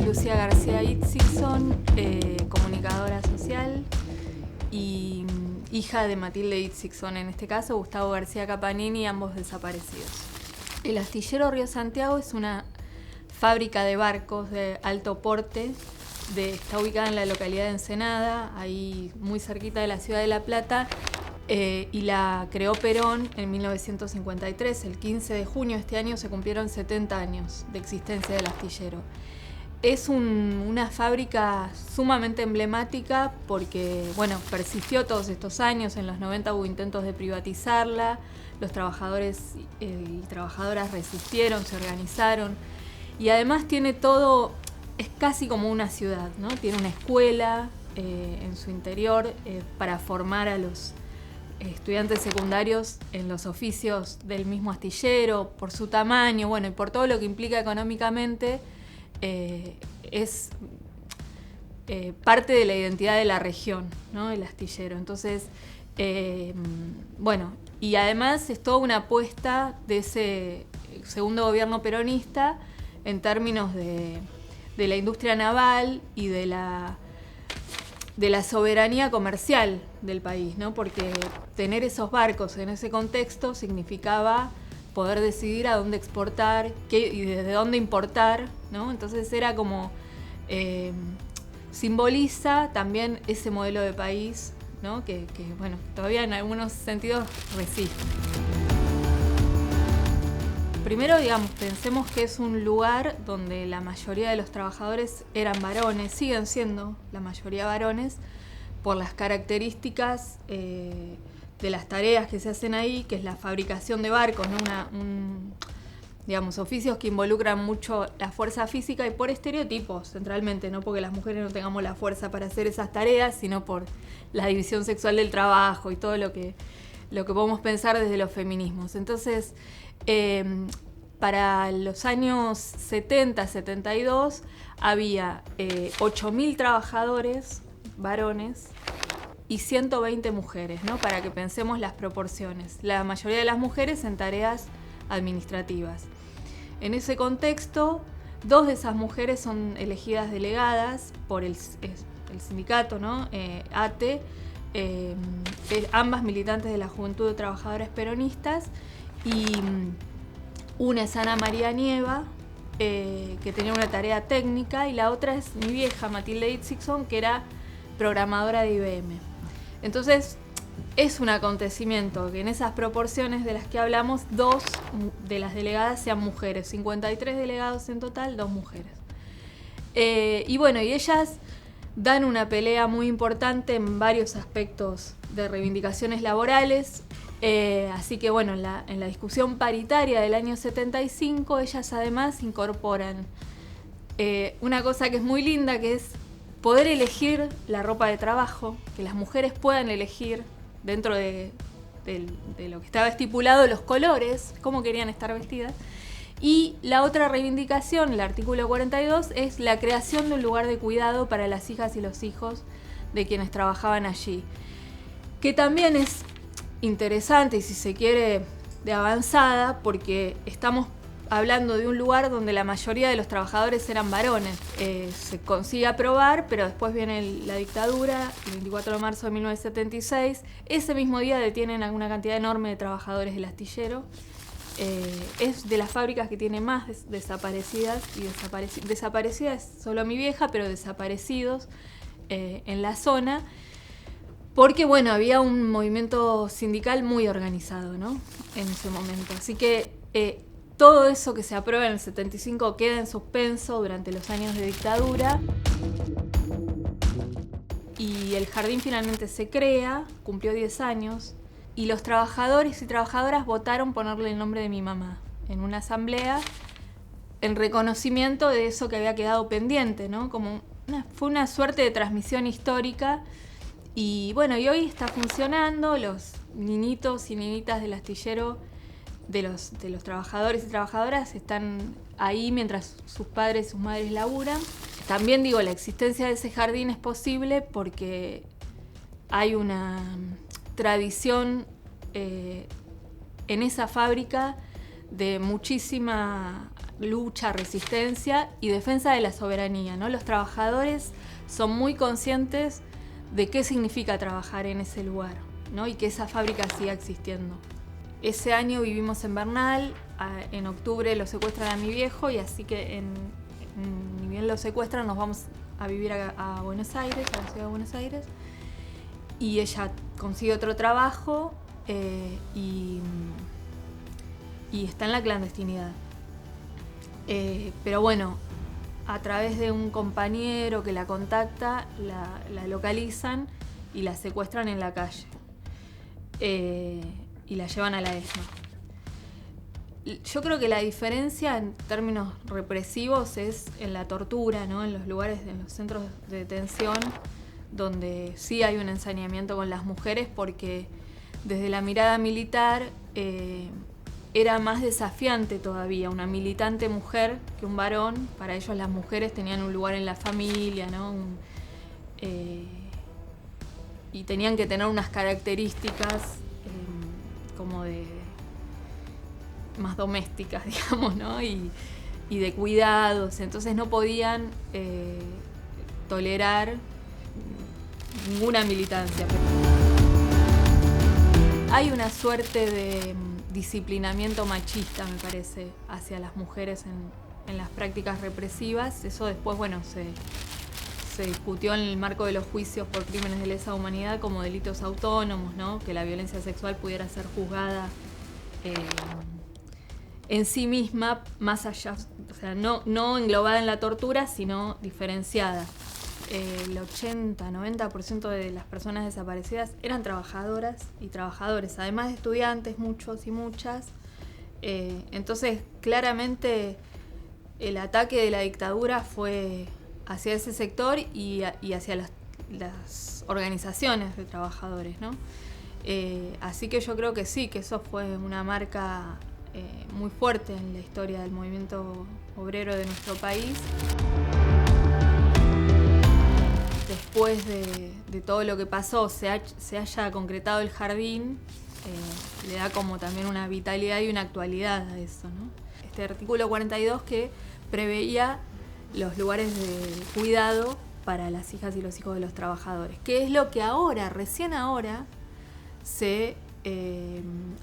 Soy Lucía García Itzigson, comunicadora social y hija de Matilde Itzigson, en este caso Gustavo García Capanini, ambos desaparecidos. El astillero Río Santiago es una fábrica de barcos de alto porte, está ubicada en la localidad de Ensenada, ahí muy cerquita de la ciudad de La Plata, y la creó Perón en 1953. El 15 de junio de este año se cumplieron 70 años de existencia del astillero. Es una fábrica sumamente emblemática porque, persistió todos estos años. En los 90 hubo intentos de privatizarla, los trabajadores y trabajadoras resistieron, se organizaron, y además tiene todo, es casi como una ciudad, ¿no? Tiene una escuela en su interior para formar a los estudiantes secundarios en los oficios del mismo astillero, por su tamaño, y por todo lo que implica económicamente. Es parte de la identidad de la región, ¿no? El astillero. Entonces, y además es toda una apuesta de ese segundo gobierno peronista en términos de la industria naval y de la soberanía comercial del país, ¿no? Porque tener esos barcos en ese contexto significaba poder decidir a dónde exportar y desde dónde importar, ¿no? Entonces era como simboliza también ese modelo de país, ¿no? que todavía en algunos sentidos resiste. Primero, pensemos que es un lugar donde la mayoría de los trabajadores eran varones, siguen siendo la mayoría varones, por las características de las tareas que se hacen ahí, que es la fabricación de barcos, ¿no? Oficios que involucran mucho la fuerza física y por estereotipos, centralmente, no porque las mujeres no tengamos la fuerza para hacer esas tareas, sino por la división sexual del trabajo y todo lo que podemos pensar desde los feminismos. Entonces, para los años 70, 72, había 8.000 trabajadores varones y 120 mujeres, ¿no? Para que pensemos las proporciones. La mayoría de las mujeres en tareas administrativas. En ese contexto, 2 de esas mujeres son elegidas delegadas por el sindicato, ¿no? ATE, ambas militantes de la Juventud de Trabajadores Peronistas, y una es Ana María Nieva, que tenía una tarea técnica, y la otra es mi vieja, Matilde Itzigson, que era programadora de IBM. Entonces, es un acontecimiento que en esas proporciones de las que hablamos, 2 de las delegadas sean mujeres, 53 delegados en total, 2 mujeres. Y ellas dan una pelea muy importante en varios aspectos de reivindicaciones laborales. Así que en la discusión paritaria del año 75, ellas además incorporan una cosa que es muy linda, que es poder elegir la ropa de trabajo, que las mujeres puedan elegir dentro de lo que estaba estipulado, los colores, cómo querían estar vestidas. Y la otra reivindicación, el artículo 42, es la creación de un lugar de cuidado para las hijas y los hijos de quienes trabajaban allí, que también es interesante y, si se quiere, de avanzada, porque estamos hablando de un lugar donde la mayoría de los trabajadores eran varones. Se consigue aprobar, pero después viene la dictadura, el 24 de marzo de 1976. Ese mismo día detienen a una cantidad enorme de trabajadores del astillero. Es de las fábricas que tiene más desaparecidas, y desaparecidas es solo mi vieja, pero desaparecidos en la zona, porque había un movimiento sindical muy organizado, ¿no? En ese momento. Así que todo eso que se aprueba en el 75 queda en suspenso durante los años de dictadura. Y el jardín finalmente se crea, cumplió 10 años, y los trabajadores y trabajadoras votaron ponerle el nombre de mi mamá en una asamblea en reconocimiento de eso que había quedado pendiente, ¿no? Fue una suerte de transmisión histórica. Y y hoy está funcionando. Los niñitos y niñitas del astillero, de los trabajadores y trabajadoras, están ahí mientras sus padres y sus madres laburan. También la existencia de ese jardín es posible porque hay una tradición en esa fábrica de muchísima lucha, resistencia y defensa de la soberanía, ¿no? Los trabajadores son muy conscientes de qué significa trabajar en ese lugar, ¿no? Y que esa fábrica siga existiendo. Ese año vivimos en Bernal, en octubre lo secuestran a mi viejo y así que ni bien lo secuestran nos vamos a vivir a Buenos Aires, a la ciudad de Buenos Aires, y ella consigue otro trabajo y está en la clandestinidad. Pero bueno, a través de un compañero que la contacta, la localizan y la secuestran en la calle. Y la llevan a la ESMA. Yo creo que la diferencia en términos represivos es en la tortura, ¿no? En los lugares, en los centros de detención, donde sí hay un ensañamiento con las mujeres, porque desde la mirada militar era más desafiante todavía una militante mujer que un varón. Para ellos las mujeres tenían un lugar en la familia, ¿no? Y tenían que tener unas características como de más domésticas, digamos, ¿no? Y de cuidados. Entonces no podían tolerar ninguna militancia. Hay una suerte de disciplinamiento machista, me parece, hacia las mujeres en las prácticas represivas. Eso después, bueno, se discutió en el marco de los juicios por crímenes de lesa humanidad como delitos autónomos, ¿no? Que la violencia sexual pudiera ser juzgada en sí misma, más allá, o sea, no englobada en la tortura, sino diferenciada. El 80-90% de las personas desaparecidas eran trabajadoras y trabajadores, además de estudiantes, muchos y muchas. Entonces, claramente, el ataque de la dictadura fue hacia ese sector y hacia las organizaciones de trabajadores, ¿no? Así que yo creo que sí, que eso fue una marca muy fuerte en la historia del movimiento obrero de nuestro país. Después de todo lo que pasó, se haya concretado el jardín, le da como también una vitalidad y una actualidad a eso, ¿no? Este artículo 42 que preveía los lugares de cuidado para las hijas y los hijos de los trabajadores, que es lo que ahora, recién ahora, se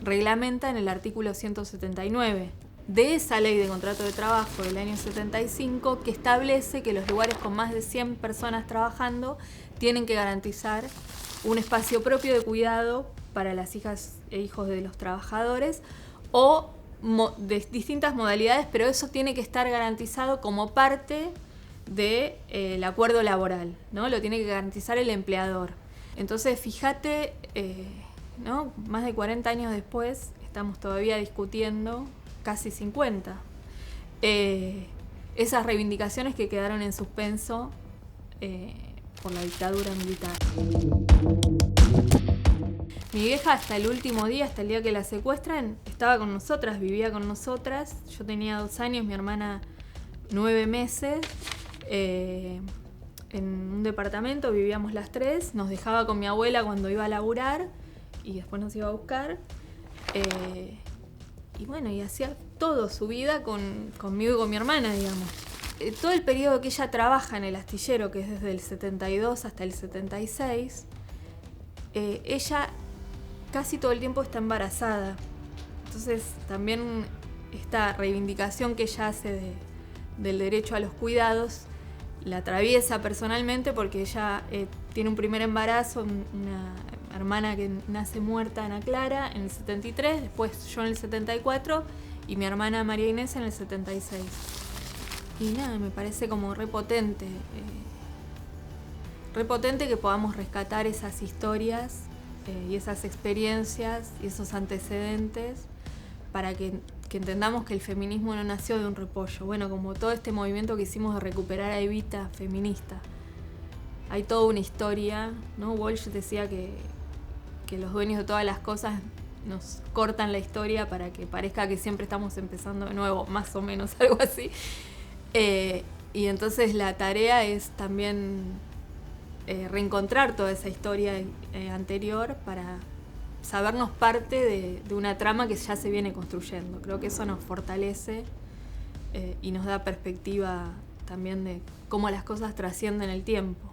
reglamenta en el artículo 179 de esa ley de contrato de trabajo del año 75, que establece que los lugares con más de 100 personas trabajando tienen que garantizar un espacio propio de cuidado para las hijas e hijos de los trabajadores o de distintas modalidades, pero eso tiene que estar garantizado como parte del acuerdo laboral, ¿no? Lo tiene que garantizar el empleador. Entonces, fíjate, ¿no? Más de 40 años después, estamos todavía discutiendo, casi 50, esas reivindicaciones que quedaron en suspenso por la dictadura militar. Mi vieja hasta el último día, hasta el día que la secuestran, estaba con nosotras, vivía con nosotras. Yo tenía 2 años, mi hermana 9 meses. En un departamento vivíamos las 3. Nos dejaba con mi abuela cuando iba a laburar y después nos iba a buscar. Y bueno, y hacía todo su vida conmigo y con mi hermana, digamos. Todo el periodo que ella trabaja en el astillero, que es desde el 72 hasta el 76, ella casi todo el tiempo está embarazada. Entonces también esta reivindicación que ella hace del derecho a los cuidados la atraviesa personalmente, porque ella tiene un primer embarazo, una hermana que nace muerta, Ana Clara, en el 73, después yo en el 74 y mi hermana María Inés en el 76. Y nada, me parece como repotente que podamos rescatar esas historias y esas experiencias y esos antecedentes para que entendamos que el feminismo no nació de un repollo. Bueno, como todo este movimiento que hicimos de recuperar a Evita feminista. Hay toda una historia, ¿no? Walsh decía que los dueños de todas las cosas nos cortan la historia para que parezca que siempre estamos empezando de nuevo, más o menos, algo así. Y entonces la tarea es también reencontrar toda esa historia anterior para sabernos parte de una trama que ya se viene construyendo. Creo que eso nos fortalece y nos da perspectiva también de cómo las cosas trascienden el tiempo.